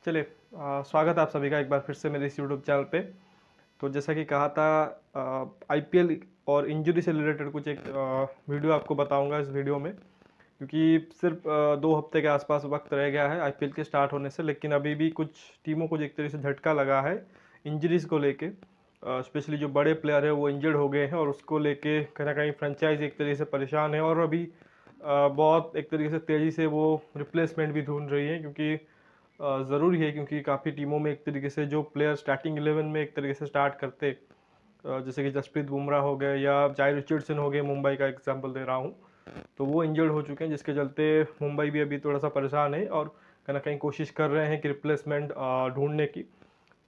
चलिए स्वागत है आप सभी का एक बार फिर से मेरे इस यूट्यूब चैनल पे। तो जैसा कि कहा था आईपीएल और इंजरी से रिलेटेड कुछ एक वीडियो आपको बताऊंगा इस वीडियो में, क्योंकि सिर्फ 2 हफ्ते के आसपास वक्त रह गया है आईपीएल के स्टार्ट होने से, लेकिन अभी भी कुछ टीमों को एक तरह से झटका लगा है इंजरीज को लेके। स्पेशली जो बड़े प्लेयर है वो इंजर्ड हो गए हैं और उसको लेके कहीं ना कहीं फ्रेंचाइज एक तरीके से परेशान है और अभी बहुत एक तरीके से तेज़ी से वो रिप्लेसमेंट भी ढूंढ रही है, क्योंकि ज़रूरी है, क्योंकि काफ़ी टीमों में एक तरीके से जो प्लेयर स्टार्टिंग 11 में एक तरीके से स्टार्ट करते, जैसे कि जसप्रीत बुमराह हो गए या जाय रिचर्डसन हो गए, मुंबई का एग्जांपल दे रहा हूँ, तो वो इंजर्ड हो चुके हैं, जिसके चलते मुंबई भी अभी थोड़ा सा परेशान है और कहीं ना कहीं कोशिश कर रहे हैं कि रिप्लेसमेंट ढूंढने की।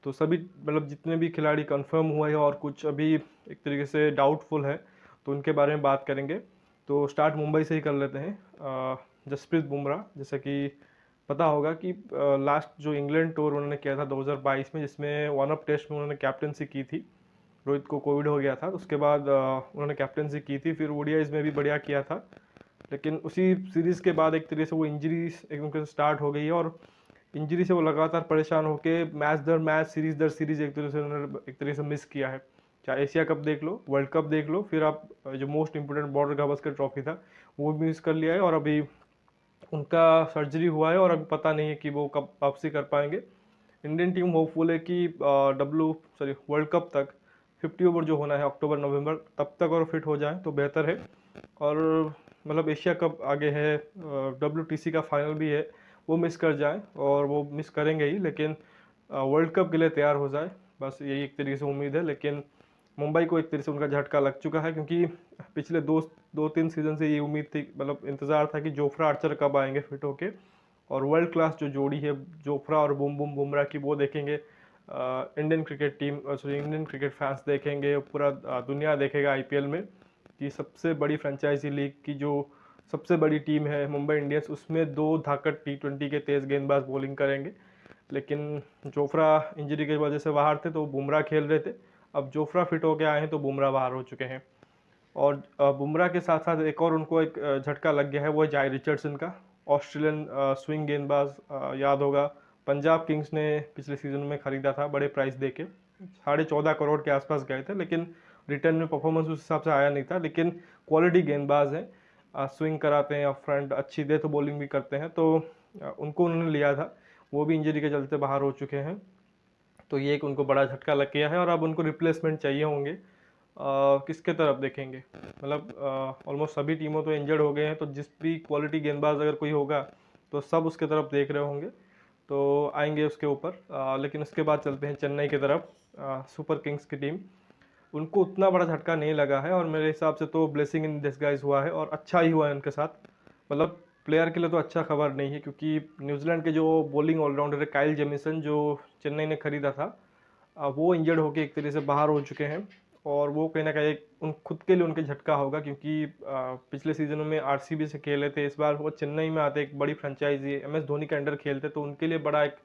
तो सभी मतलब जितने भी खिलाड़ी कंफर्म हुए हैं और कुछ अभी एक तरीके से डाउटफुल है, तो उनके बारे में बात करेंगे। तो स्टार्ट मुंबई से ही कर लेते हैं। जसप्रीत बुमराह, जैसा कि पता होगा कि लास्ट जो इंग्लैंड टूर उन्होंने किया था 2022 में, जिसमें वन अप टेस्ट में उन्होंने कैप्टनसी की थी, रोहित को कोविड हो गया था, उसके बाद उन्होंने कैप्टनसी की थी, फिर ओडीआईज में भी बढ़िया किया था। लेकिन उसी सीरीज़ के बाद एक तरीके से वो इंजरी एकदम से स्टार्ट हो गई है और इंजरी से वो लगातार परेशान होके मैच दर मैच, सीरीज दर सीरीज एक तरह से उन्होंने एक तरीके से मिस किया है। चाहे एशिया कप देख लो, वर्ल्ड कप देख लो, फिर आप जो most important border Gavaskar trophy था वो भी मिस कर लिया है, और अभी उनका सर्जरी हुआ है और अभी पता नहीं है कि वो कब वापसी कर पाएंगे। इंडियन टीम होपफुल है कि वर्ल्ड कप तक 50 ओवर जो होना है अक्टूबर नवंबर तब तक और फिट हो जाए तो बेहतर है। और मतलब एशिया कप आगे है, WTC का फाइनल भी है, वो मिस कर जाए, और वो मिस करेंगे ही, लेकिन वर्ल्ड कप के लिए तैयार हो जाए, बस यही एक तरीके से उम्मीद है। लेकिन मुंबई को एक तरीके से उनका झटका लग चुका है, क्योंकि पिछले दो दो तीन सीजन से ये उम्मीद थी, मतलब इंतज़ार था कि जोफ्रा आर्चर कब आएंगे फिट होके, और वर्ल्ड क्लास जो जोड़ी है जोफ्रा और बुम बुम बुमराह की, वो देखेंगे। Indian cricket team sorry Indian cricket fans देखेंगे, पूरा दुनिया देखेगा आईपीएल में कि सबसे बड़ी फ्रेंचाइजी लीग की जो सबसे बड़ी टीम है मुंबई इंडियंस, उसमें दो धाकड़ T20 के तेज़ गेंदबाज बॉलिंग करेंगे। लेकिन जोफ्रा इंजरी की वजह से बाहर थे तो बुमराह खेल रहे थे, अब जोफ्रा फिट होके आए हैं तो बुमराह बाहर हो चुके हैं। और बुमराह के साथ साथ एक और उनको एक झटका लग गया है, वो है जाय रिचर्डसन का, ऑस्ट्रेलियन स्विंग गेंदबाज। याद होगा पंजाब किंग्स ने पिछले सीजन में खरीदा था बड़े प्राइस दे के, 14.5 करोड़ के आसपास गए थे, लेकिन रिटर्न में परफॉर्मेंस उस हिसाब से आया नहीं था। लेकिन क्वालिटी गेंदबाज हैं, स्विंग कराते हैं, फ्रंट अच्छी डेथ बॉलिंग भी करते हैं, तो उनको उन्होंने लिया था, वो भी इंजरी के चलते बाहर हो चुके हैं। तो ये एक उनको बड़ा झटका लग गया है और अब उनको रिप्लेसमेंट चाहिए होंगे। किसके तरफ देखेंगे, मतलब ऑलमोस्ट सभी टीमों तो इंजर्ड हो गए हैं, तो जिस भी क्वालिटी गेंदबाज अगर कोई होगा तो सब उसके तरफ देख रहे होंगे, तो आएंगे उसके ऊपर। लेकिन उसके बाद चलते हैं चेन्नई की तरफ। सुपर किंग्स की टीम, उनको उतना बड़ा झटका नहीं लगा है, और मेरे हिसाब से तो ब्लेसिंग इन डिस्गाइज हुआ है और अच्छा ही हुआ है उनके साथ। मतलब प्लेयर के लिए तो अच्छा खबर नहीं है, क्योंकि न्यूजीलैंड के जो बॉलिंग ऑलराउंडर है काइल जेमिसन, जो चेन्नई ने खरीदा था, वो इंजर्ड होकर एक तरीके से बाहर हो चुके हैं। और वो कहीं ना कहीं उन खुद के लिए उनके झटका होगा, क्योंकि पिछले सीजनों में आरसीबी से खेले थे, इस बार वो चेन्नई में आते, एक बड़ी फ्रेंचाइजी MS धोनी के अंडर खेलते, तो उनके लिए बड़ा एक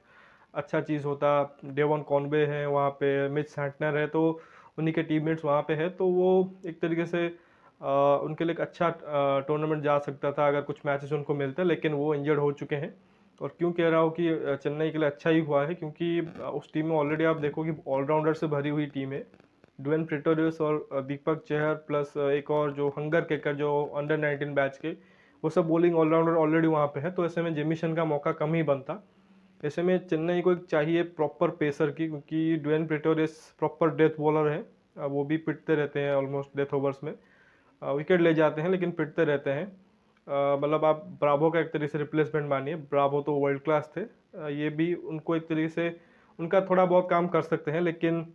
अच्छा चीज़ होता। डेवन कॉनबे है वहाँ पे, मिच सैंटनर है, तो उन्हीं के टीममेट्स वहाँ पे है, तो वो एक तरीके से उनके लिए एक अच्छा टूर्नामेंट जा सकता था अगर कुछ मैचेस उनको मिलते, लेकिन वो इंजर्ड हो चुके हैं। और क्यों कह रहा हूँ कि चेन्नई के लिए अच्छा ही हुआ है, क्योंकि उस टीम में ऑलरेडी आप देखो कि ऑलराउंडर से भरी हुई टीम है। ड्वेन प्रेटोरियस और दीपक चहर प्लस एक और जो हंगर केकर, जो अंडर 19 बैच के, वो सब बॉलिंग ऑलराउंडर ऑलरेडी वहाँ पे है, तो ऐसे में जेमिशन का मौका कम ही बनता। ऐसे में चेन्नई को एक चाहिए प्रॉपर पेसर की, क्योंकि Dwayne Pretorius proper death bowler है। वो भी पिटते रहते हैं ऑलमोस्ट डेथ ओवर्स में, विकेट ले जाते हैं लेकिन पिटते रहते हैं। मतलब आप ब्रावो का एक तरीके से रिप्लेसमेंट मानिए, ब्रावो तो वर्ल्ड क्लास थे। ये भी उनको एक तरीके से उनका थोड़ा बहुत काम कर सकते हैं, लेकिन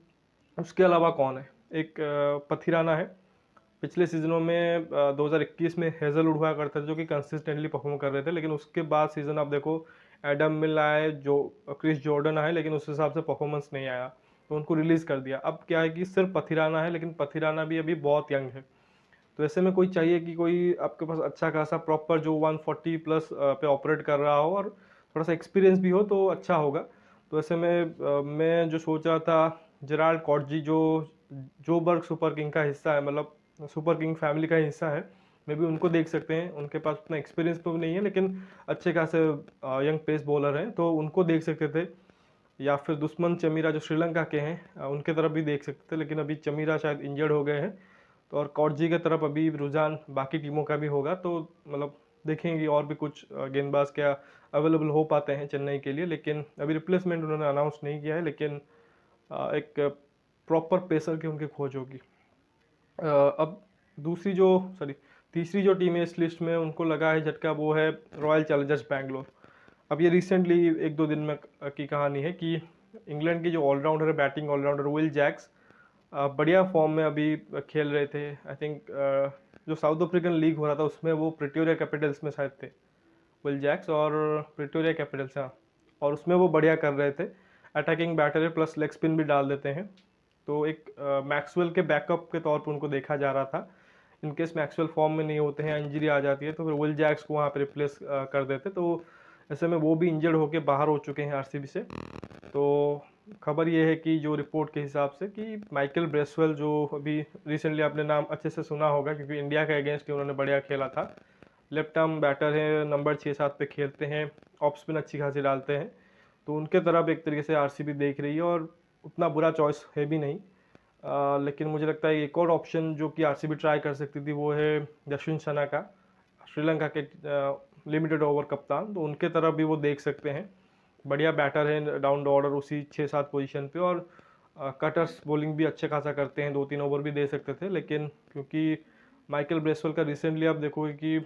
उसके अलावा कौन है? एक पथिराना है, पिछले सीजनों में 2021 में हेजलवुड हुआ करते थे जो कि कंसिस्टेंटली परफॉर्म कर रहे थे, लेकिन उसके बाद सीजन आप देखो, एडम मिल आए, जो क्रिस जॉर्डन आए, लेकिन उस हिसाब से परफॉर्मेंस नहीं आया, तो उनको रिलीज कर दिया। अब क्या है कि सिर्फ पथिराना है, लेकिन पथिराना भी अभी बहुत यंग है, तो ऐसे में कोई चाहिए कि कोई आपके पास अच्छा खासा प्रॉपर जो 140 प्लस पे ऑपरेट कर रहा हो और थोड़ा सा एक्सपीरियंस भी हो, तो अच्छा होगा। तो ऐसे में मैं जो सोच रहा था, जेराल्ड कॉटजी जो जोबर्ग सुपर किंग का हिस्सा है, मतलब सुपर किंग फैमिली का हिस्सा है, मे भी उनको देख सकते हैं। उनके पास उतना एक्सपीरियंस तो नहीं है, लेकिन अच्छे खासे यंग पेस बॉलर हैं, तो उनको देख सकते थे। या फिर दुश्मन चमीरा जो श्रीलंका के हैं, उनके तरफ भी देख सकते थे, लेकिन अभी चमीरा शायद इंजर्ड हो गए हैं। तो और कॉटजी की तरफ अभी रुझान बाकी टीमों का भी होगा, तो मतलब देखेंगे और भी कुछ गेंदबाज क्या अवेलेबल हो पाते हैं चेन्नई के लिए। लेकिन अभी रिप्लेसमेंट उन्होंने अनाउंस नहीं किया है, लेकिन एक प्रॉपर पेसर की उनकी खोज होगी। अब दूसरी जो सॉरी तीसरी जो टीम है इस लिस्ट में उनको लगा है झटका, वो है रॉयल चैलेंजर्स बैंगलोर। अब ये रिसेंटली 1-2 दिन में की कहानी है कि इंग्लैंड की जो ऑलराउंडर है, बैटिंग ऑलराउंडर विल जैक्स, बढ़िया फॉर्म में अभी खेल रहे थे। आई थिंक जो साउथ अफ्रीकन लीग हो रहा था उसमें वो प्रिटोरिया कैपिटल्स में शायद थे विल जैक्स, और प्रिटोरिया कैपिटल्स, हाँ, और उसमें वो बढ़िया कर रहे थे। अटैकिंग बैटर है, प्लस लेग स्पिन भी डाल देते हैं। तो एक मैक्सवेल के बैकअप के तौर पर उनको देखा जा रहा था। इनकेस मैक्सवेल फॉर्म में नहीं होते हैं, इंजरी आ जाती है, तो फिर विल जैक्स को वहाँ पे रिप्लेस कर देते। तो ऐसे में वो भी इंजर्ड होकर बाहर हो चुके हैं आरसीबी से। तो खबर ये है कि जो रिपोर्ट के हिसाब से कि माइकल ब्रेसवेल, जो अभी रिसेंटली आपने नाम अच्छे से सुना होगा क्योंकि इंडिया के अगेंस्ट ही उन्होंने बढ़िया खेला था, लेफ्ट आर्म बैटर है, नंबर 6-7 पे खेलते हैं, ऑफ स्पिन अच्छी खासी डालते हैं। तो उनके तरफ एक तरीके से आरसीबी देख रही है, और उतना बुरा चॉइस है भी नहीं। लेकिन मुझे लगता है एक और ऑप्शन जो कि आरसीबी ट्राई कर सकती थी वो है अश्विन शनाका, श्रीलंका के लिमिटेड ओवर कप्तान। तो उनके तरफ भी वो देख सकते हैं। बढ़िया बैटर है डाउन द ऑर्डर उसी 6-7 पोजीशन पे, और कटर्स बॉलिंग भी अच्छे खासा करते हैं, 2-3 ओवर भी दे सकते थे। लेकिन क्योंकि माइकल ब्रेसवेल का रिसेंटली आप देखोगे कि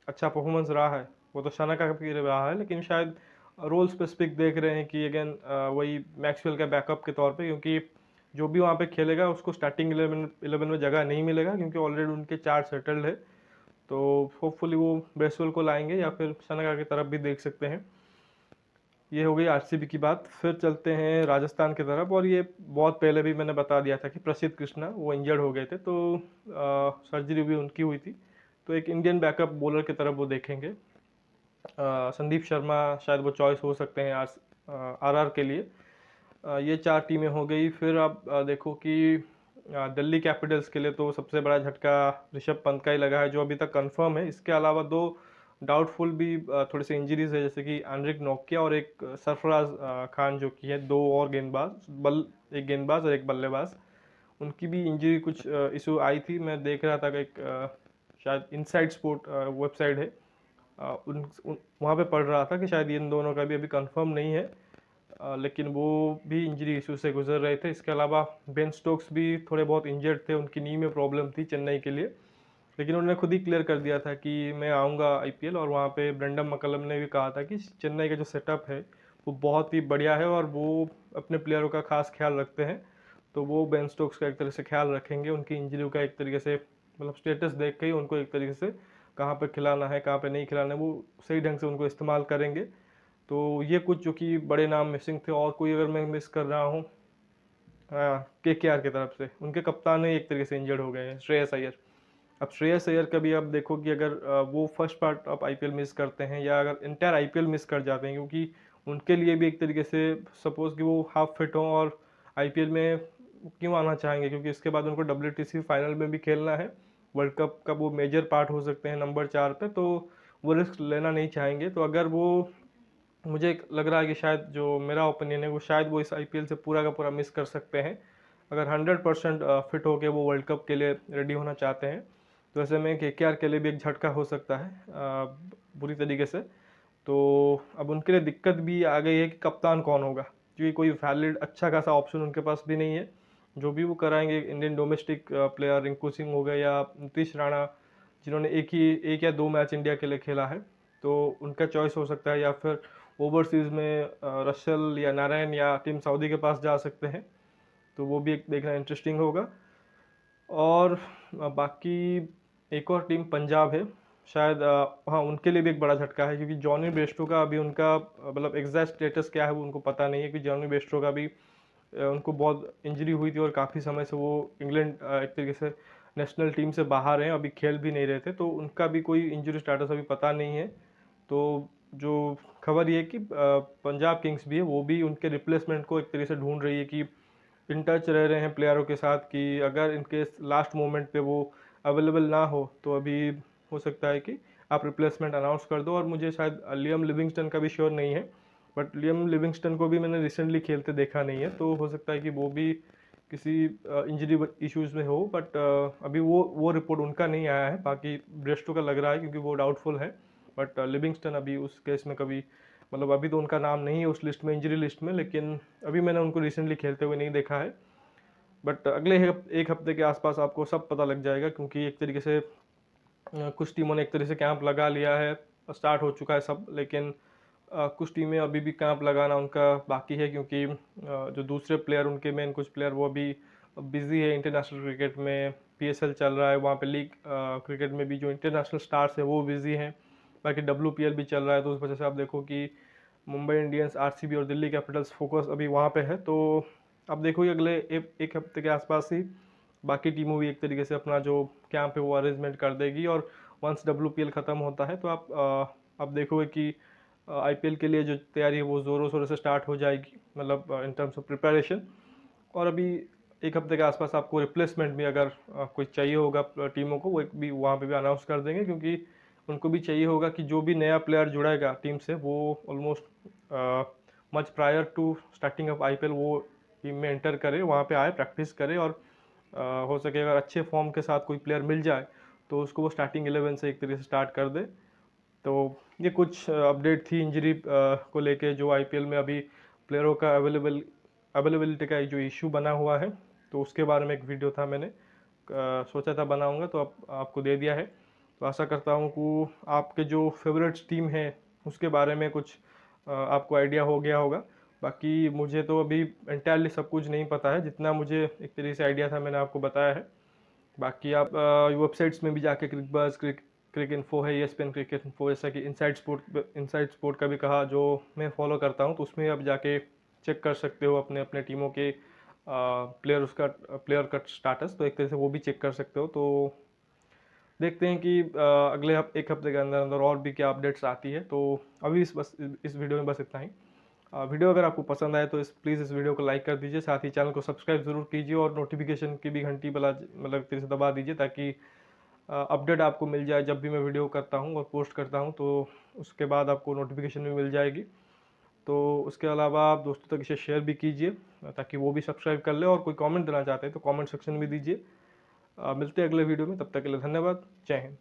अच्छा परफॉर्मेंस रहा है, वो तो शनाका का भी रहा है, लेकिन शायद रोल स्पेसिफिक देख रहे हैं कि अगेन वही मैक्सवेल का बैकअप के तौर पे, क्योंकि जो भी वहाँ पे खेलेगा उसको स्टार्टिंग 11 में जगह नहीं मिलेगा, क्योंकि ऑलरेडी उनके 4 सेटल्ड है। तो होपफुली वो ब्रेसवेल को लाएंगे, या फिर शनाका की तरफ भी देख सकते हैं। ये हो गई आरसीबी की बात। फिर चलते हैं राजस्थान की तरफ, और ये बहुत पहले भी मैंने बता दिया था कि प्रसिद्ध कृष्णा वो इंजर्ड हो गए थे, तो सर्जरी भी उनकी हुई थी। तो एक इंडियन बैकअप बॉलर की तरफ वो देखेंगे। संदीप शर्मा शायद वो चॉइस हो सकते हैं आरआर के लिए। ये 4 टीमें हो गई। फिर आप देखो कि दिल्ली कैपिटल्स के लिए तो सबसे बड़ा झटका ऋषभ पंत का ही लगा है, जो अभी तक कंफर्म है। इसके अलावा 2 डाउटफुल भी थोड़े से इंजरीज है, जैसे कि एनरिक नोकिया और एक सरफराज खान, जो कि है 2 और गेंदबाज, एक गेंदबाज और एक बल्लेबाज। उनकी भी इंजरी कुछ इशू आई थी। मैं देख रहा था कि एक शायद इनसाइड स्पोर्ट वेबसाइट है, वहाँ पे पढ़ रहा था कि शायद इन दोनों का भी अभी कंफर्म नहीं है, लेकिन वो भी इंजरी इशू से गुजर रहे थे। इसके अलावा बेन स्टोक्स भी थोड़े बहुत इंजर्ड थे, उनकी नी में प्रॉब्लम थी चेन्नई के लिए, लेकिन उन्होंने खुद ही क्लियर कर दिया था कि मैं आऊँगा आईपीएल। और वहाँ पे ब्रेंडम मकलम ने भी कहा था कि चेन्नई का जो सेटअप है वो बहुत ही बढ़िया है, और वो अपने प्लेयरों का खास ख्याल रखते हैं। तो वो बेन स्टोक्स का एक तरह से ख्याल रखेंगे, उनकी इंजरी का एक तरीके से मतलब स्टेटस देख के ही उनको एक तरीके से कहाँ पे खिलाना है कहाँ पे नहीं खिलाना है वो सही ढंग से उनको इस्तेमाल करेंगे। तो ये कुछ जो कि बड़े नाम मिसिंग थे। और कोई अगर मैं मिस कर रहा हूँ, केकेआर की तरफ से उनके कप्तान ही एक तरीके से इंजर्ड हो गए हैं, श्रेयस अय्यर। अब श्रेयस अय्यर का भी आप देखो कि अगर वो first part of IPL miss करते हैं, या अगर इंटायर आईपीएल मिस कर जाते हैं, क्योंकि उनके लिए भी एक तरीके से सपोज कि वो हाफ फिट हों और आईपीएल में क्यों आना चाहेंगे, क्योंकि इसके बाद उनको डब्ल्यूटीसी फाइनल में भी खेलना है, वर्ल्ड कप का वो मेजर पार्ट हो सकते हैं नंबर 4 पे, तो वो रिस्क लेना नहीं चाहेंगे। तो अगर वो, मुझे लग रहा है कि शायद जो मेरा ओपिनियन है वो शायद वो इस आईपीएल से पूरा का पूरा मिस कर सकते हैं, अगर 100% फिट होके वो वर्ल्ड कप के लिए रेडी होना चाहते हैं। तो ऐसे में केकेआर के लिए भी एक झटका हो सकता है बुरी तरीके से। तो अब उनके लिए दिक्कत भी आ गई है कि कप्तान कौन होगा, क्योंकि कोई वैलिड अच्छा खासा ऑप्शन उनके पास भी नहीं है। जो भी वो कराएंगे Indian domestic player Rinku Singh हो गए या नीतीश राणा, जिन्होंने एक या 2 मैच इंडिया के लिए खेला है, तो उनका चॉइस हो सकता है। या फिर ओवरसीज़ में रशल या नारायण या टीम सऊदी के पास जा सकते हैं, तो वो भी एक देखना इंटरेस्टिंग होगा। और बाकी एक और टीम पंजाब है शायद, हाँ, उनके लिए भी एक बड़ा झटका है, क्योंकि जॉनी बेस्टो का अभी उनका मतलब एग्जैक्ट स्टेटस क्या है वो उनको पता नहीं है। कि जॉनी बेस्टो का भी उनको बहुत इंजरी हुई थी, और काफ़ी समय से वो इंग्लैंड एक तरीके से नेशनल टीम से बाहर हैं, अभी खेल भी नहीं रहे थे, तो उनका भी कोई इंजरी स्टेटस अभी पता नहीं है। तो जो खबर ये है कि पंजाब किंग्स भी है, वो भी उनके रिप्लेसमेंट को एक तरीके से ढूंढ रही है, कि इन टच रह रहे हैं प्लेयरों के साथ, कि अगर इनके लास्ट मोमेंट पे वो अवेलेबल ना हो तो अभी हो सकता है कि आप रिप्लेसमेंट अनाउंस कर दो। और मुझे शायद लियम लिविंगस्टन का भी श्योर नहीं है, बट लियम लिविंगस्टन को भी मैंने रिसेंटली खेलते देखा नहीं है, तो हो सकता है कि वो भी किसी इंजरी इश्यूज में हो। बट अभी वो रिपोर्ट उनका नहीं आया है, बाकी ब्रेस्टो का लग रहा है क्योंकि वो डाउटफुल है। बट लिविंगस्टन अभी उस केस में कभी, मतलब अभी तो उनका नाम नहीं है उस लिस्ट में, इंजरी लिस्ट में, लेकिन अभी मैंने उनको रिसेंटली खेलते हुए नहीं देखा है। बट अगले एक हफ्ते के आसपास आपको सब पता लग जाएगा, क्योंकि एक तरीके से कुछ टीमों ने एक तरह से कैंप लगा लिया है, स्टार्ट हो चुका है सब, लेकिन कुछ टीमें अभी भी कैंप लगाना उनका बाकी है, क्योंकि जो दूसरे प्लेयर उनके मेन कुछ प्लेयर वो अभी बिजी है इंटरनेशनल क्रिकेट में। पीएसएल चल रहा है, वहाँ पे लीग क्रिकेट में भी जो इंटरनेशनल स्टार्स है वो बिजी हैं। बाकी डब्ल्यूपीएल भी चल रहा है, तो उस वजह से आप देखो कि मुंबई इंडियंस, आरसीबी और दिल्ली कैपिटल्स फोकस अभी वहाँ पे है। तो आप देखो कि अगले एक हफ्ते के आसपास ही बाकी टीमों भी एक तरीके से अपना जो कैंप है वो अरेंजमेंट कर देगी। और वंस डब्ल्यूपीएल ख़त्म होता है तो आप देखोगे कि आईपीएल के लिए जो तैयारी है वो ज़ोरों शोरों से स्टार्ट हो जाएगी, मतलब इन टर्म्स ऑफ प्रिपरेशन। और अभी एक हफ्ते के आसपास आपको रिप्लेसमेंट भी अगर कोई चाहिए होगा टीमों को, वो एक भी वहाँ पे भी अनाउंस कर देंगे, क्योंकि उनको भी चाहिए होगा कि जो भी नया प्लेयर जुड़ेगा टीम से वो almost much prior to starting of IPL वो टीम में एंटर करे, वहाँ पे आए, प्रैक्टिस करे, और हो सके अगर अच्छे फॉर्म के साथ कोई प्लेयर मिल जाए तो उसको वो स्टार्टिंग 11 से एक तरीके से स्टार्ट कर दे। तो ये कुछ अपडेट थी इंजरी को लेके, जो आईपीएल में अभी प्लेयरों का अवेलेबिलिटी का एक जो इशू बना हुआ है, तो उसके बारे में एक वीडियो था, मैंने सोचा था बनाऊंगा, तो आपको दे दिया है। तो आशा करता हूँ कि आपके जो फेवरेट्स टीम है उसके बारे में कुछ आपको आइडिया हो गया होगा। बाकी मुझे तो अभी एंटायरली सब कुछ नहीं पता है, जितना मुझे एक तरीके से आइडिया था मैंने आपको बताया है। बाकी आप वेबसाइट्स में भी जाके क्रिकबज़, क्रिक इन्फो है, ESPN क्रिकेट इन्फो, जैसा कि इनसाइड स्पोर्ट का भी कहा जो मैं फॉलो करता हूँ, तो उसमें आप जाके चेक कर सकते हो अपने अपने टीमों के प्लेयर का स्टाटस, तो एक तरह से वो भी चेक कर सकते हो। तो देखते हैं कि अगले एक हफ्ते के अंदर अंदर और भी क्या अपडेट्स आती है। तो अभी इस वीडियो में बस इतना ही। वीडियो अगर आपको पसंद आए तो प्लीज़ इस वीडियो को लाइक कर दीजिए, साथ ही चैनल को सब्सक्राइब ज़रूर कीजिए, और नोटिफिकेशन की भी घंटी बला मतलब एक तरह से दबा दीजिए, ताकि अपडेट आपको मिल जाए जब भी मैं वीडियो करता हूँ और पोस्ट करता हूँ, तो उसके बाद आपको नोटिफिकेशन भी मिल जाएगी। तो उसके अलावा आप दोस्तों तक इसे शेयर भी कीजिए, ताकि वो भी सब्सक्राइब कर ले, और कोई कमेंट देना चाहते हैं तो कमेंट सेक्शन में दीजिए। मिलते हैं अगले वीडियो में, तब तक के लिए धन्यवाद। जय हिंद।